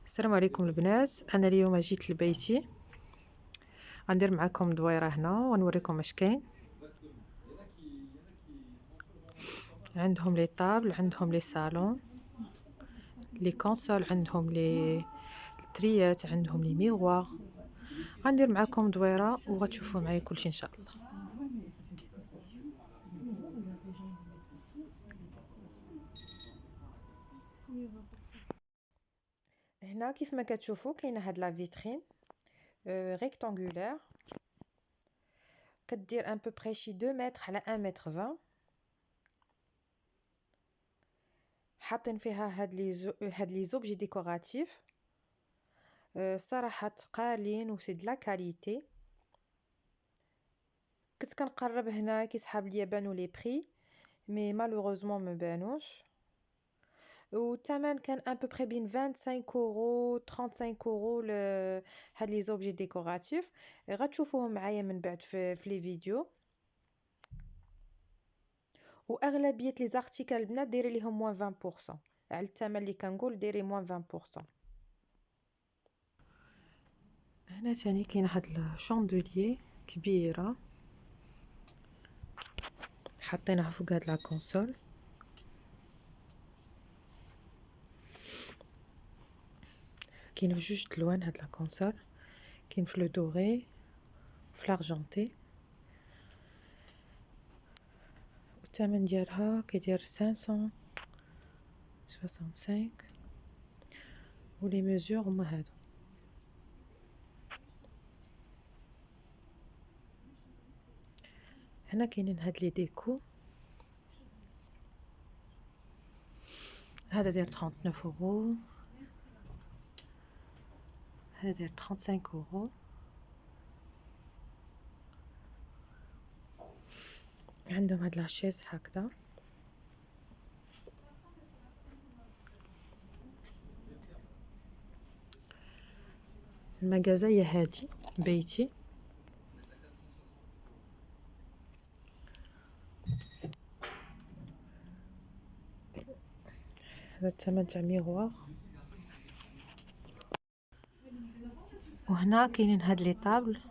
السلام عليكم البنات. انا اليوم جيت لبيتي غندير معكم دويره هنا ونوريكم اش كاين. عندهم لي طابل، عندهم لي صالون، لي كونسول، عندهم لي تريات، عندهم لي ميغوار. غندير معكم دويره وغتشوفوا معايا كلشي ان شاء الله. هنا كيف ما كتشوفوا كاينه هاد لا فيترين ريكتانغولير، كدير ان بو بري شي 2 متر على 1 متر 20. حاطين فيها هاد لي زوبجي ديكوراتيف صراحه تقالين و سي د لا كاليتي. كنت كنقرب هنا كيسحاب ليا بانوا لي بري مي مالوغوزمون ما بانوش، والثمن كان ان بو بري بين 25 اورو 35 اورو هاد لي زوبجي ديكوراتيف. غتشوفوهم معايا من بعد في لي فيديو. واغلبيه لي زارتيكل البنات دايرين ليهم موان 20% على الثمن اللي كنقول، دايري موان 20%. هنا ثاني كاينه هاد الشاندوليي كبيره حاطينها فوق هاد لا كونسول. كاين في جوج الوان هاد لا كونسول، كاين في لو دوري في لارجونتي. الثمن ديالها كيدير 565 ولي ميزور هما هادو. هنا كاينين هاد لي ديكو، هذا داير 39 اورو، هذا داير 35 اورو. عندهم هاد لاشيز هكذا. المغازه هادي بيتي. هذا الثمن تاع ميغوار. وهنا كاينين هاد لي طابل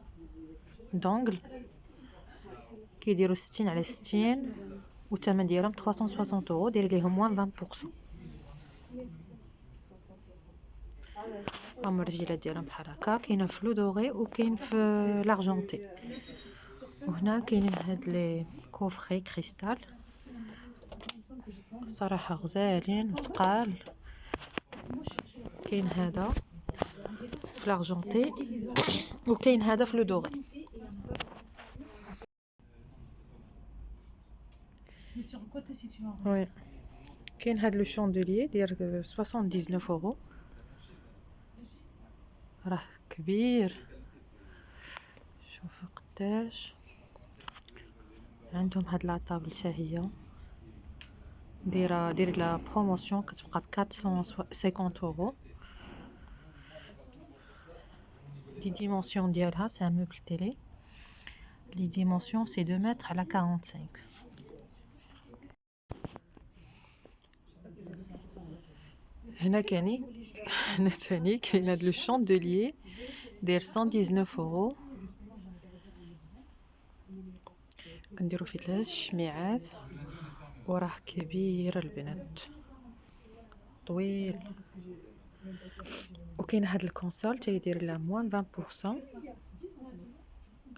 دونغل كيديروا 60 على 60 والثمن ديالهم 360 اورو، داير ليهم موان 20%. هما الرجيلات ديالهم بحال هكا. كاينه في لو دوري وكاين في لارجونتي. وهنا كاينين هاد لي كوفري كريستال صراحه غزالين وثقال. كاين هذا في لارجونتي وكاين هذا في لو دوري. وي كاين هاد لو شاندوليي داير 79 اورو، راه كبير. شوفوا قداش. عندهم هاد لا طابل حتى هي داير لا بروموسيون، كتبقى ب 450 اورو. لي ديمونسيون ديالها سي ان موبل تيلي، لي ديمونسيون سي 2 متر على 45. هنا ثاني كاين هاد لو شاندوليي داير 119 اورو. كنديرو فيه 3 شميعات وراه كبير البنات طويل. وكاين هاد الكونسول تيدير لها موان 20%.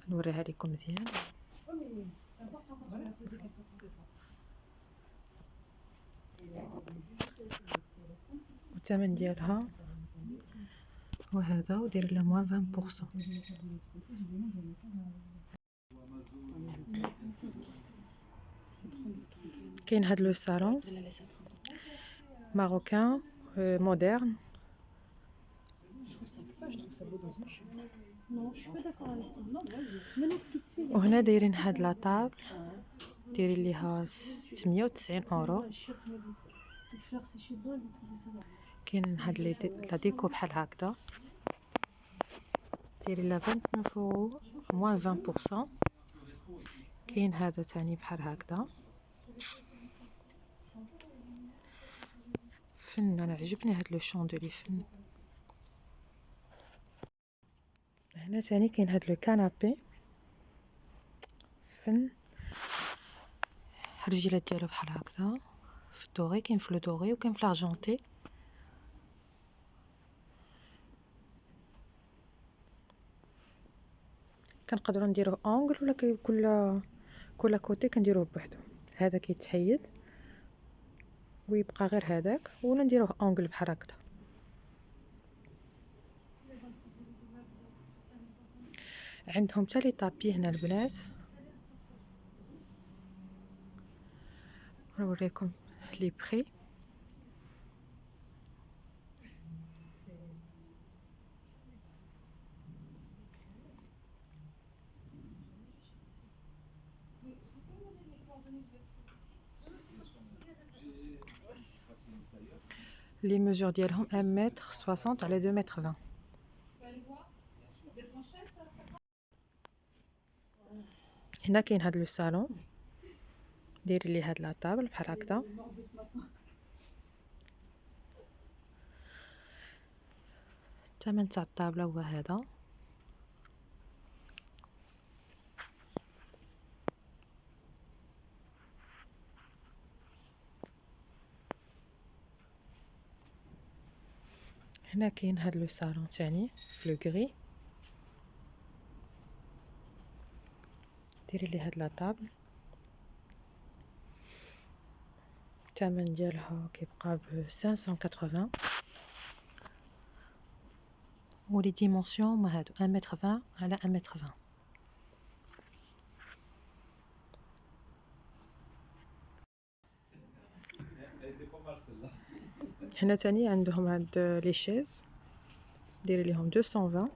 نوريها لكم مزيان. الثمن ديالها هو هذا ودير لها موان 20%. كاين هاد لو صالون ماروكان مودرن. وهنا دايرين هاد لا طابل دايرين ليها 690 اورو. كاين هاد لا ديكو بحال هكذا دايرين لها 29 اورو موان 20%. كاين هذا تاني بحال هكذا فن، انا عجبني هاد لو شاندلي فن. هنا تاني كاين هاد لو كانابي فن، الرجيلات ديالو بحال هكذا في الدوري، كاين في لو دوري وكاين في لارجونتي. كنقدروا نديروه اونغل ولا كل كوتي كنديروه بوحدو. هذا كيتحيد ويبقى غير هذاك، ولا نديروه اونغل بحال هكذا. عندهم حتى لي طابي هنا البنات، نوريكم لي بري. لي ميجور ديالهم 1 متر 60 على 2 متر 20. هنا كاين هاد لو صالون، ديري لي هاد لا طابل بحال هكذا. الثمن تاع الطابله هو هذا. هنا كاين هاد لو صالون تاني في لو غري، ديري لي هاد لا طابل. الثمن ديالها كيبقى ب 580. ولي ديمونسيون هما هادو 1 متر 20 على 1 متر 20. هنا تاني عندهم هاد لي شيز، ديري ليهم 220.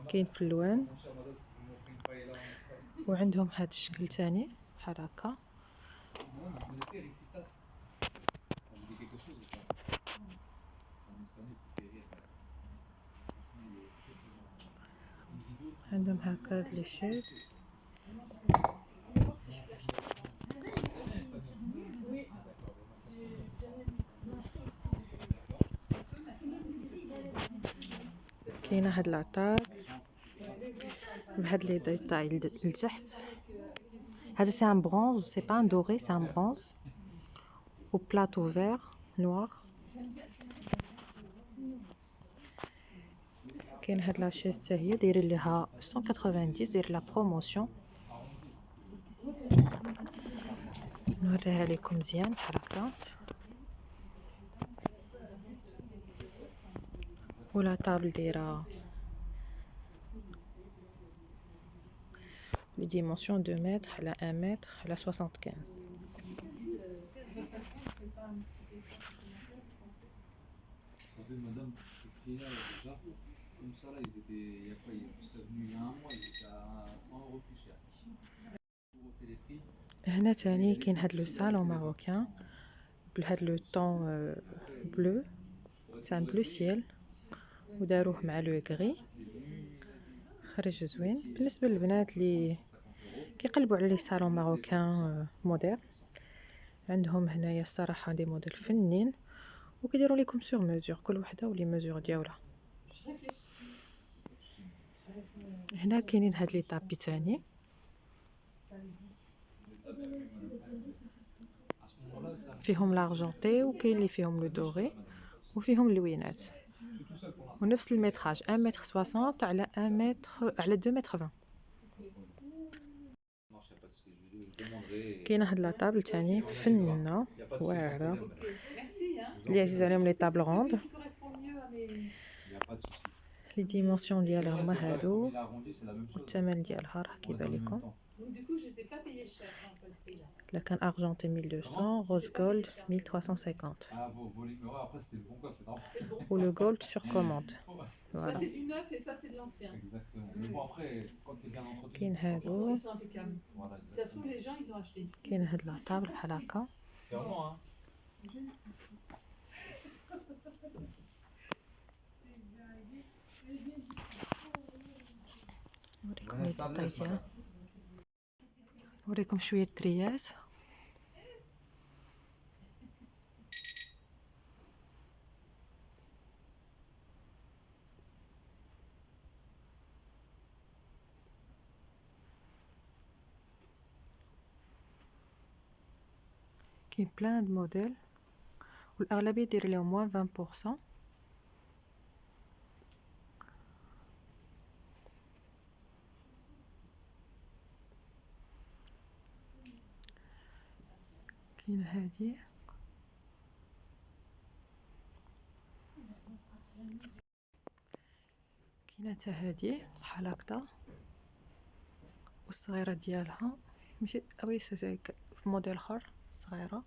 كاين في اللوان، وعندهم هاد الشكل تاني بحال هكا. عندهم هكا لي شيز. كاينه هاد لاطاب بهاد لي ديتاي لتحت. هذا سي ان برونز، سي با ان دوري، سي ان برونز و بلاطو فير نوار. كاين هاد لاشيز حتى هي دايرين ليها 190، داير لا بروموسيون. نوريها لكم مزيان بحال هكا. ولا طابل دايره لي ديمونسيون 2 متر على 1 متر على 75. Madame, ces prix-là, déjà, comme ça, là, ils étaient, il y a quoi, je serais venu il y a un mois, ils étaient à 100 euros plus cher. Vous refait les prix. هنا تاني كاين هاد لو صالون ماروكان بهاد لو طون بلو، سان بلو سيل، وداروه مع لو غري، خرج زوين. بالنسبه للبنات اللي كيقلبوا على لي صالون ماروكان موديل، عندهم هنايا الصراحه دي موديل فنين، وكيديروا لكم سور ميزور كل وحده ولي ميزور ديالها. هنا كاينين هاد لي طابي تاني، فيهم لارجونتي وكاين اللي فيهم لو دوري وفيهم اللوينات، ونفس المتراج 1 متر 60 على 1 متر على 2 متر 20. كاينه هاد لا طابل تاني فنه واعره، اللي عزيز عليهم لي طابل غوند. لي ديمونسيون ديالها هما هادو، والثمن ديالها راه كيبان لكم. لا كان ارجونتي 1200، روز جولد 1350. ou le gold sur commande. Voilà. Ça c'est du neuf et ça c'est de l'ancien. Exactement. Mais bon, après, quand c'est bien entretenu, كاين Ils هادو، sont impeccables. voilà, De toute façon, exactement. les gens ils l'ont acheté ici. كاين هاد لا طابل بحال هكا. C'est vraiment, hein. نوريكم لي ديتاي ديالها، نوريكم شويه التريات. كاين بلان د موديل والاغلبيه داير لهم موان 20%. كاين هادي كاينه حتى هادي بحال هكذا والصغيره ديالها ماشي اوي في موديل اخر صغيره.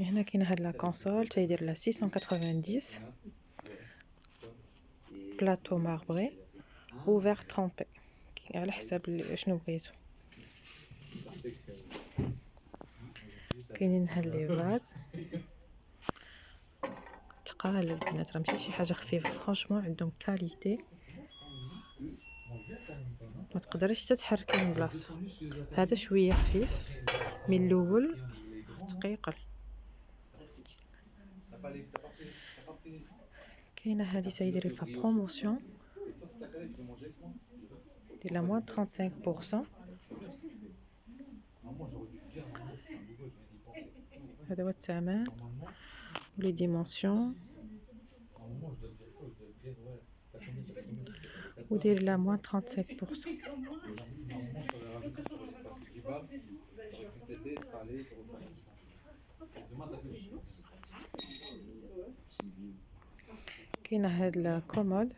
هنا كاين هاد لا كونسول تيدير لها 690 بلاطو ماربري اوفر ترامبي على حساب شنو بغيتو. كاينين هاد لي فاز تقال البنات، راه ماشي شي حاجه خفيفه، فرانشمون عندهم كاليتي ما تقدريش حتى تحركي من بلاصتو. هذا شويه خفيف من الاول ثقيل. كاينه هذه سيدير فيها بروموسيون دير لها موان 35%. هذا هو الثمن ولي ديمونسيون ودير لها موان 35%. كاينه هاد الكومود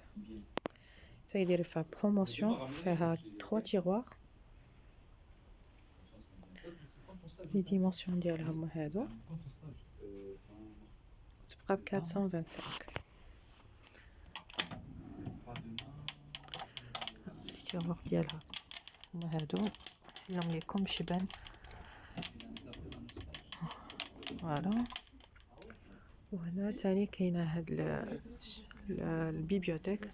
تيدير فيها بروموسيون فيها 3 تيغوار. لي ديمونسيون ديالها هما هادو تبقى ب 425. لي تيغوار ديالها هما هادو لهم ليكم باش يبان. فوالا. وهنا تاني كاينه هاد البيبيوتيك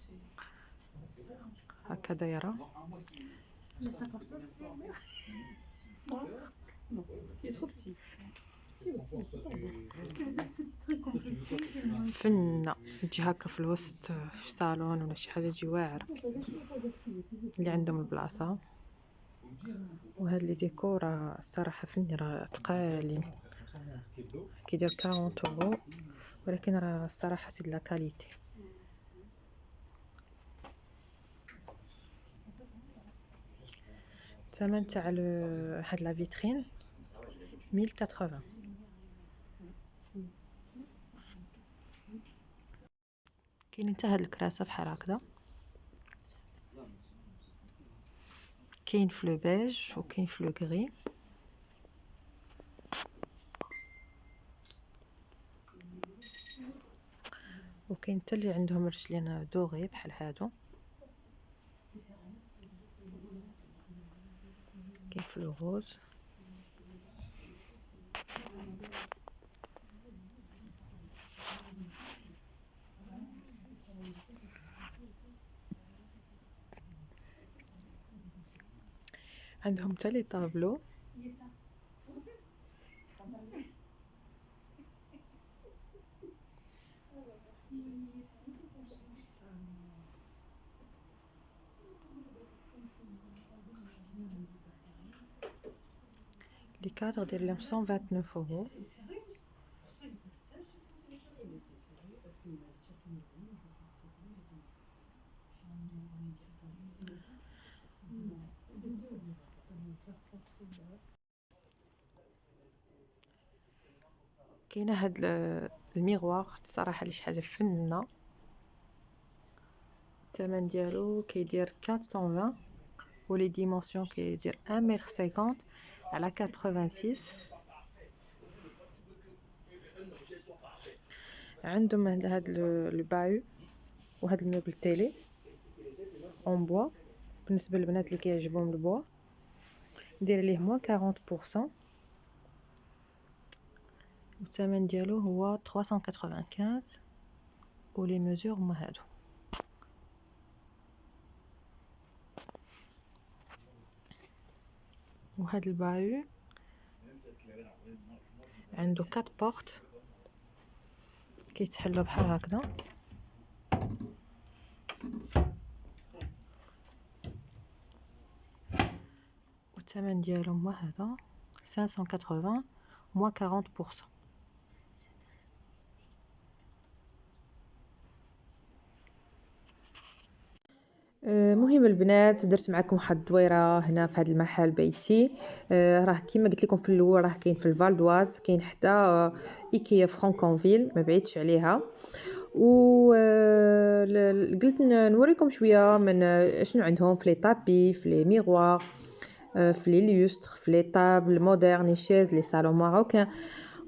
هكا دايره. فنه تجي هكا في الوسط في صالون ولا شي حاجه تجي واعره اللي عندهم البلاصه. وهاد لي ديكور الصراحه فني راه تقالين كيدير 40 اورو ولكن راه الصراحه سي لا كاليتي. الثمن تاع هاد لا فيترين 1080. كاين حتى هاد الكراسه بحال هكذا، كاين في لو بيج وكاين في لو غري. وكاين حتى اللي عندهم رجلين دوغي بحال هادو، كاين في لو روز. عندهم حتى لي طابلو لي كادر دير لهم 129 اورو. كاينه هاد الميغوار الصراحه اللي شي حاجه فنه، الثمن ديالو كيدير 420 ولي ديمونسيون كيدير 1m50 على 86. عندهم هاد لو بايو وهاد الموبل تيلي اون بوا بالنسبه للبنات اللي كيعجبهم البوا، دير ليه موان 40%. الثمن ديالو هو 395 ولي ميزور هما هادو. وهاد البايو عنده 4 بورت كيتحلوا بحال هكذا. الثمن ديالهم هو هذا 580 moins 40%. مهم البنات، درت معكم واحد الدويره هنا في هذا المحل بيسي. راه كيما قلت لكم في الاول، راه كاين في الفالدواز، كاين حتى ايكيا فرانكونفيل ما بعيدش عليها. و قلت نوريكم شويه من شنو عندهم في لي طابي، في لي ميغوار، في لي لوستر، في لي طابل مودرن، لي شيز، لي صالون ماروكان.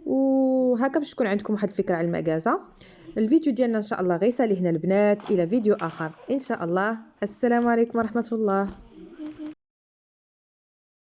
وهكا باش تكون عندكم واحد الفكره على المغازه. الفيديو ديالنا ان شاء الله غيسالي هنا البنات، الى فيديو اخر ان شاء الله. السلام عليكم ورحمه الله.